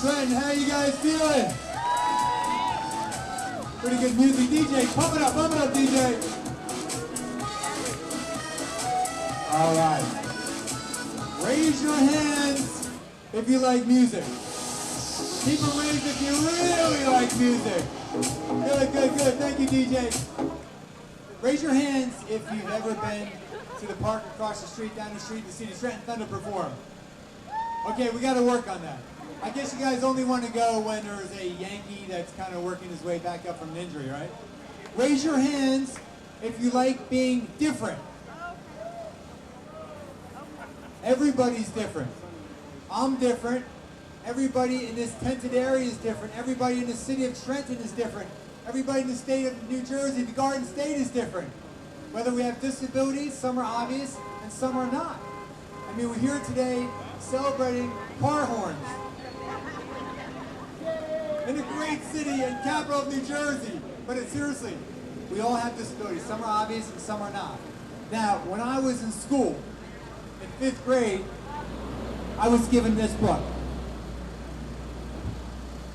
Trenton. How you guys feeling? Pretty good music. DJ, pump it up, DJ. All right. Raise your hands if you like music. Keep them raised if you really like music. Good. Thank you, DJ. Raise your hands if you've ever been to the park across the street, down the street, to see the Trenton Thunder perform. Okay, we got to work on that. I guess you guys only want to go when there's a Yankee that's kind of working his way back up from an injury, right? Raise your hands if you like being different. Everybody's different. I'm different. Everybody in this tented area is different. Everybody in the city of Trenton is different. Everybody in the state of New Jersey, the Garden State, is different. Whether we have disabilities, some are obvious and some are not. I mean, we're here today celebrating car horns in a great city and capital of New Jersey. But seriously, we all have disabilities. Some are obvious and some are not. Now, when I was in school, in 5th grade, I was given this book.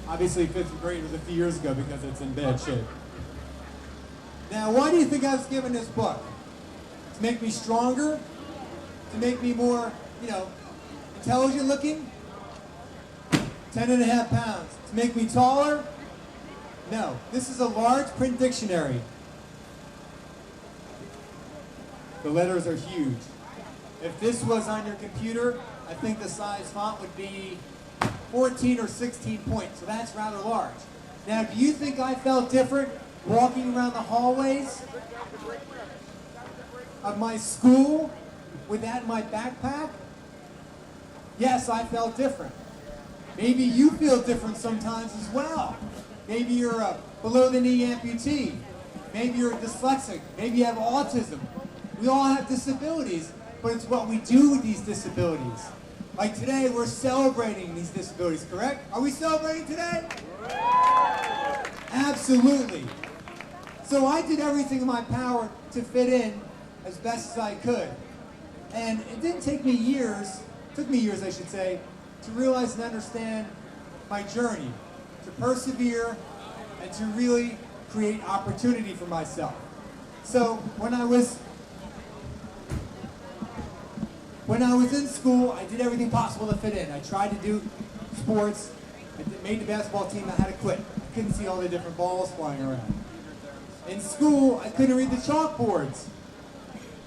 Obviously, 5th grade was a few years ago because it's in bad shape. Now, why do you think I was given this book? To make me stronger? To make me more, intelligent looking? 10.5 pounds. To make me taller? No. This is a large print dictionary. The letters are huge. If this was on your computer, I think the size font would be 14 or 16 points, so that's rather large. Now, do you think I felt different walking around the hallways of my school with that in my backpack? Yes, I felt different. Maybe you feel different sometimes as well. Maybe you're a below-the-knee amputee. Maybe you're dyslexic. Maybe you have autism. We all have disabilities, but it's what we do with these disabilities. Like today, we're celebrating these disabilities, correct? Are we celebrating today? Absolutely. So I did everything in my power to fit in as best as I could. And it didn't take me years, took me years I should say, to realize and understand my journey, to persevere, and to really create opportunity for myself. So when I was in school, I did everything possible to fit in. I tried to do sports. I made the basketball team. I had to quit. I couldn't see all the different balls flying around. In school, I couldn't read the chalkboards.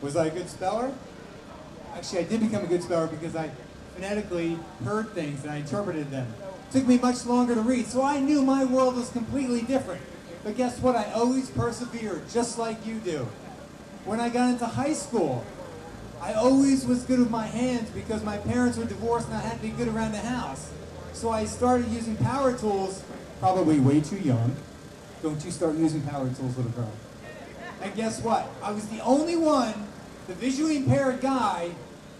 Was I a good speller? Actually, I did become a good speller because I phonetically heard things and I interpreted them. It took me much longer to read, so I knew my world was completely different. But guess what? I always persevered, just like you do. When I got into high school, I always was good with my hands because my parents were divorced and I had to be good around the house. So I started using power tools, probably way too young. Don't you start using power tools, little girl. And guess what? I was the only one, the visually impaired guy,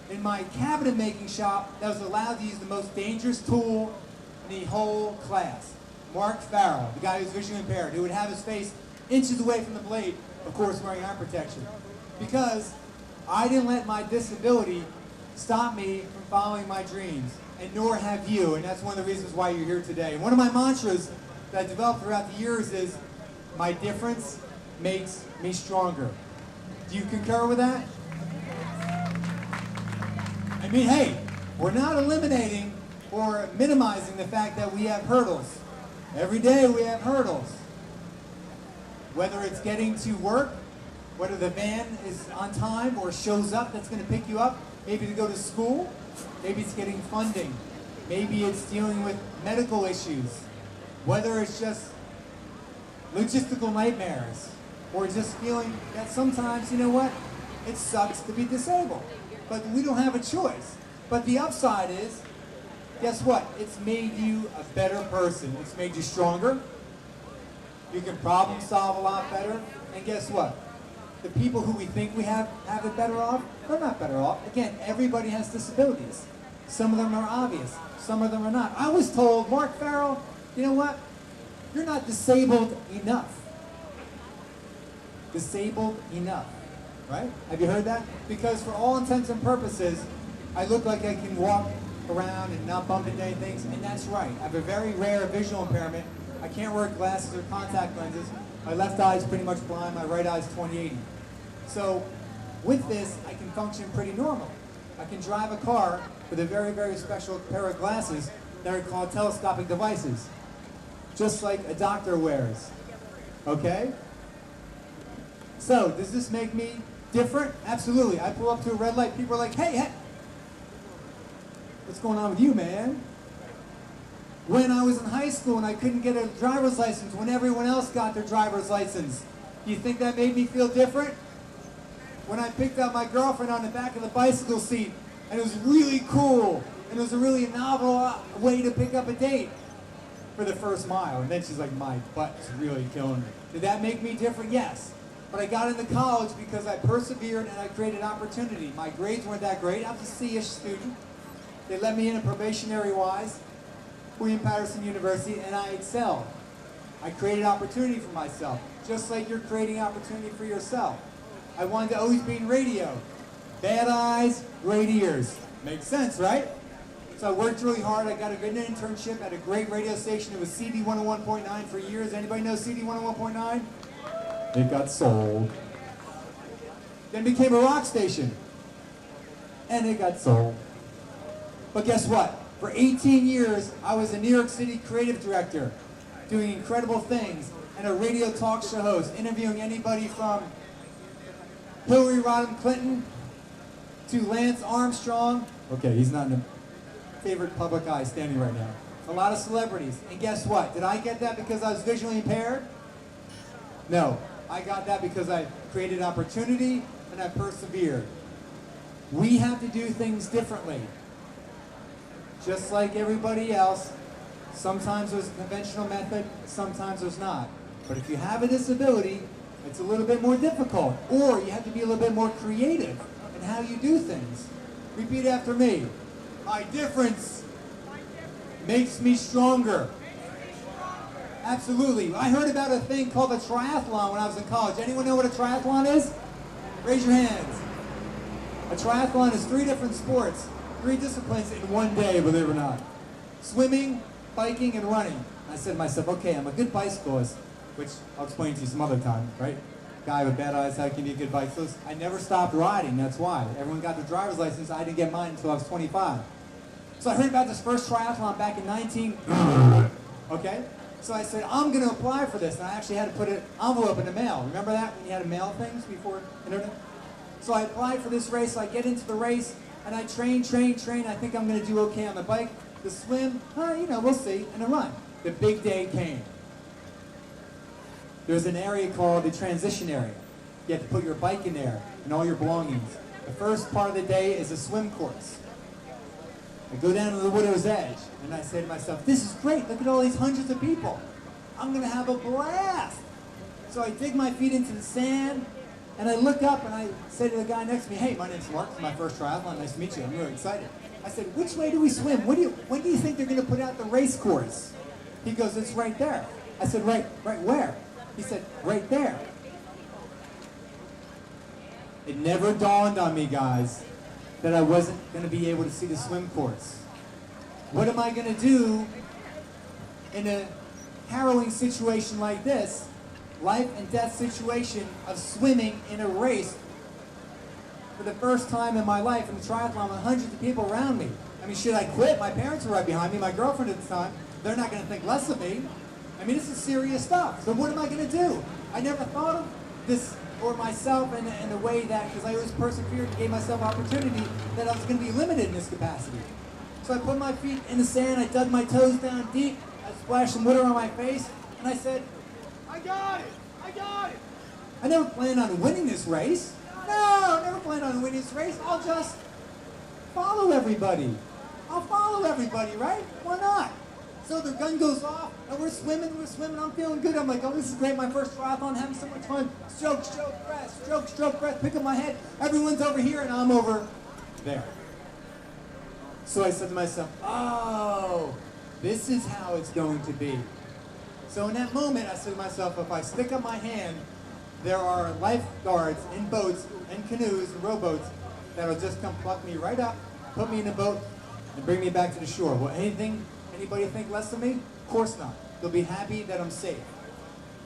in my cabinet making shop that was allowed to use the most dangerous tool in the whole class. Mark Farrell, the guy who's visually impaired, who would have his face inches away from the blade, of course wearing eye protection. Because I didn't let my disability stop me from following my dreams, and nor have you, and that's one of the reasons why you're here today. One of my mantras that I developed throughout the years is, my difference makes me stronger. Do you concur with that? I mean, hey, we're not eliminating or minimizing the fact that we have hurdles. Every day we have hurdles. Whether it's getting to work, whether the van is on time or shows up that's going to pick you up, maybe to go to school, maybe it's getting funding, maybe it's dealing with medical issues, whether it's just logistical nightmares, or just feeling that sometimes, you know what, it sucks to be disabled, but we don't have a choice. But the upside is, guess what? It's made you a better person. It's made you stronger. You can problem solve a lot better. And guess what? The people who we think we have it better off, they're not better off. Again, everybody has disabilities. Some of them are obvious. Some of them are not. I was told, Mark Farrell, you know what? You're not disabled enough. Disabled enough, right? Have you heard that? Because for all intents and purposes, I look like I can walk around and not bump into anything, and that's right. I have a very rare visual impairment. I can't wear glasses or contact lenses. My left eye is pretty much blind, my right eye is 20/80. So with this, I can function pretty normal. I can drive a car with a very, very special pair of glasses that are called telescopic devices, just like a doctor wears, okay? So, does this make me different? Absolutely. I pull up to a red light, people are like, hey, what's going on with you, man? When I was in high school and I couldn't get a driver's license when everyone else got their driver's license, do you think that made me feel different? When I picked up my girlfriend on the back of the bicycle seat, and it was really cool, and it was a really novel way to pick up a date for the first mile, and then she's like, my butt's really killing me. Did that make me different? Yes. But I got into college because I persevered and I created opportunity. My grades weren't that great. I was a C-ish student. They let me in probationary-wise, William Patterson University, and I excelled. I created opportunity for myself, just like you're creating opportunity for yourself. I wanted to always be in radio. Bad eyes, great ears. Makes sense, right? So I worked really hard. I got a good internship at a great radio station. It was CD 101.9 for years. Anybody know CD 101.9? It got sold. Then became a rock station. And it got sold. But guess what? For 18 years, I was a New York City creative director, doing incredible things, and a radio talk show host, interviewing anybody from Hillary Rodham Clinton to Lance Armstrong. Okay, he's not in the favorite public eye standing right now. A lot of celebrities. And guess what? Did I get that because I was visually impaired? No. I got that because I created opportunity and I persevered. We have to do things differently. Just like everybody else, sometimes there's a conventional method, sometimes there's not. But if you have a disability, it's a little bit more difficult, or you have to be a little bit more creative in how you do things. Repeat after me. My difference makes me stronger. Absolutely. I heard about a thing called a triathlon when I was in college. Anyone know what a triathlon is? Raise your hands. A triathlon is 3 different sports, 3 disciplines in one day, believe it or not. Swimming, biking, and running. I said to myself, okay, I'm a good bicyclist, which I'll explain to you some other time, right? Guy with bad eyes, how can you be a good bicyclist? I never stopped riding, that's why. Everyone got their driver's license, I didn't get mine until I was 25. So I heard about this first triathlon back in okay? So I said, I'm going to apply for this, and I actually had to put an envelope in the mail. Remember that, when you had to mail things before internet? So I applied for this race, so I get into the race, and I train. I think I'm going to do okay on the bike. The swim, we'll see, and the run. The big day came. There's an area called the transition area. You have to put your bike in there and all your belongings. The first part of the day is a swim course. I go down to the Widow's Edge, and I say to myself, this is great, look at all these hundreds of people. I'm going to have a blast. So I dig my feet into the sand, and I look up, and I say to the guy next to me, hey, my name's Mark, it's my first triathlon, nice to meet you, I'm really excited. I said, which way do we swim? When do you think they're going to put out the race course? He goes, it's right there. I said, right where? He said, right there. It never dawned on me, guys, that I wasn't going to be able to see the swim course. What am I going to do in a harrowing situation like this, life and death situation of swimming in a race for the first time in my life in a triathlon with hundreds of people around me? I mean, should I quit? My parents were right behind me, my girlfriend at the time. They're not going to think less of me. I mean, this is serious stuff. So what am I going to do? I never thought of this or myself in a way that, because I always persevered and gave myself opportunity, that I was going to be limited in this capacity. So I put my feet in the sand, I dug my toes down deep, I splashed some water on my face, and I said, I got it! I never planned on winning this race. No, I never planned on winning this race. I'll just follow everybody. I'll follow everybody, right? Why not? So the gun goes off, and we're swimming, I'm feeling good. I'm like, oh, this is great, my first triathlon, having so much fun. Stroke, breath, pick up my head. Everyone's over here, and I'm over there. So I said to myself, oh, this is how it's going to be. So in that moment, I said to myself, if I stick up my hand, there are lifeguards in boats and canoes and rowboats that will just come pluck me right up, put me in a boat, and bring me back to the shore. Will anybody think less of me? Of course not. They'll be happy that I'm safe.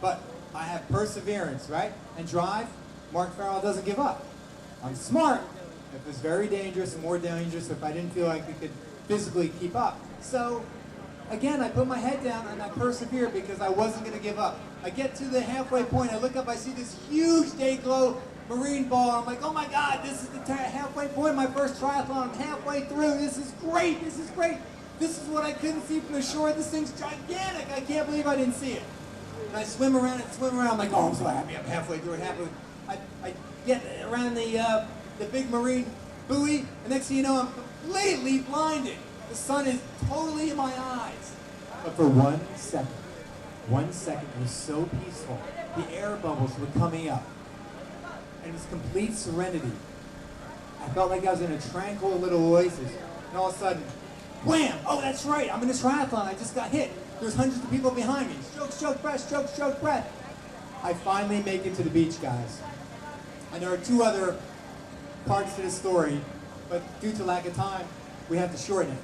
But I have perseverance, right? And drive. Mark Farrell doesn't give up. I'm smart. If it's very dangerous, more dangerous if I didn't feel like I could physically keep up. So, again, I put my head down and I persevered because I wasn't going to give up. I get to the halfway point, I look up, I see this huge day glow marine ball. I'm like, oh my God, this is the halfway point, my first triathlon. I'm halfway through. This is great. This is great. This is what I couldn't see from the shore. This thing's gigantic. I can't believe I didn't see it. And I swim around and swim around. I'm like, oh, I'm so happy. I'm halfway through it. I get around the big marine buoy, and next thing you know, I'm completely blinded. The sun is totally in my eyes. But for 1 second, it was so peaceful. The air bubbles were coming up. And it was complete serenity. I felt like I was in a tranquil little oasis. And all of a sudden, wham! Oh, that's right, I'm in a triathlon. I just got hit. There's hundreds of people behind me. Stroke, breath, stroke, breath. I finally make it to the beach, guys. And there are 2 other parts to this story, but due to lack of time, we have to shorten it.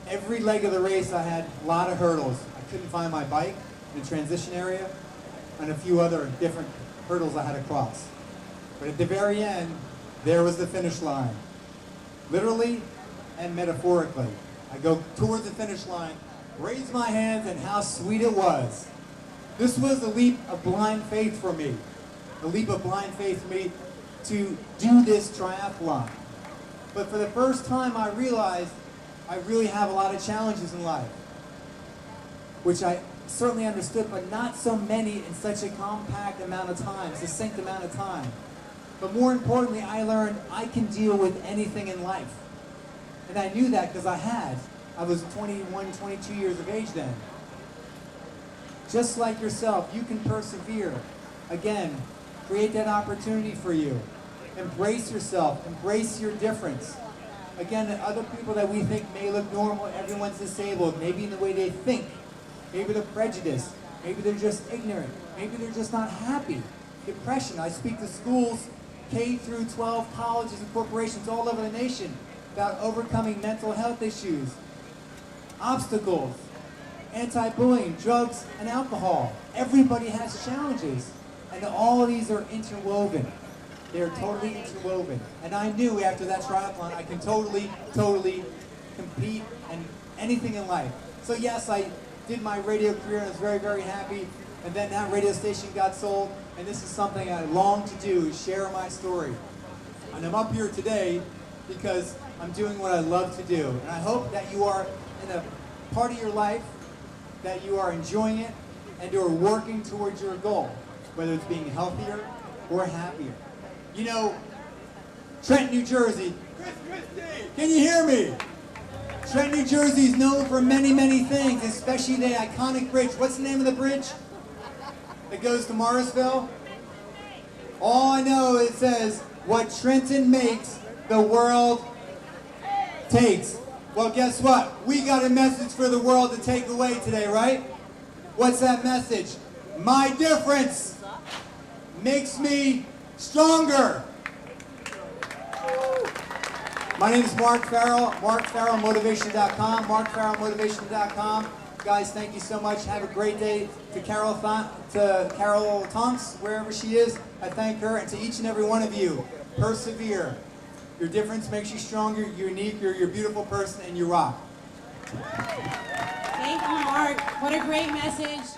Every leg of the race, I had a lot of hurdles. I couldn't find my bike in the transition area, and a few other different hurdles I had to cross. But at the very end, there was the finish line. Literally and metaphorically. I go towards the finish line, raise my hands, and how sweet it was. This was a leap of blind faith for me. A leap of blind faith for me to do this triathlon. But for the first time, I realized I really have a lot of challenges in life, which I certainly understood, but not so many in such a compact amount of time, succinct amount of time. But more importantly, I learned I can deal with anything in life. And I knew that because I was 21, 22 years of age then. Just like yourself, you can persevere. Again, create that opportunity for you. Embrace yourself, embrace your difference. Again, other people that we think may look normal, everyone's disabled, maybe in the way they think. Maybe they're prejudiced. Maybe they're just ignorant. Maybe they're just not happy. Depression. I speak to schools, K through 12, colleges and corporations all over the nation about overcoming mental health issues, obstacles, anti-bullying, drugs, and alcohol. Everybody has challenges, and all of these are interwoven. They're totally interwoven. And I knew after that triathlon I can totally compete in anything in life. So yes, I did my radio career and I was very, very happy. And then that radio station got sold, and this is something I long to do, share my story. And I'm up here today because I'm doing what I love to do. And I hope that you are in a part of your life, that you are enjoying it, and you're working towards your goal, whether it's being healthier or happier. You know, Trent, New Jersey, can you hear me? Trent, New Jersey is known for many, many things, especially the iconic bridge. What's the name of the bridge that goes to Morrisville? All I know, it says, what Trenton makes, the world takes. Well, guess what? We got a message for the world to take away today, right? What's that message? My difference makes me stronger. My name is Mark Farrell, Motivational.com, MarkFarrellMotivation.com. Guys, thank you so much. Have a great day. To Carol Tonks, wherever she is, I thank her. And to each and every one of you, persevere. Your difference makes you stronger, you're unique, you're a beautiful person, and you rock. Thank you, Mark. What a great message.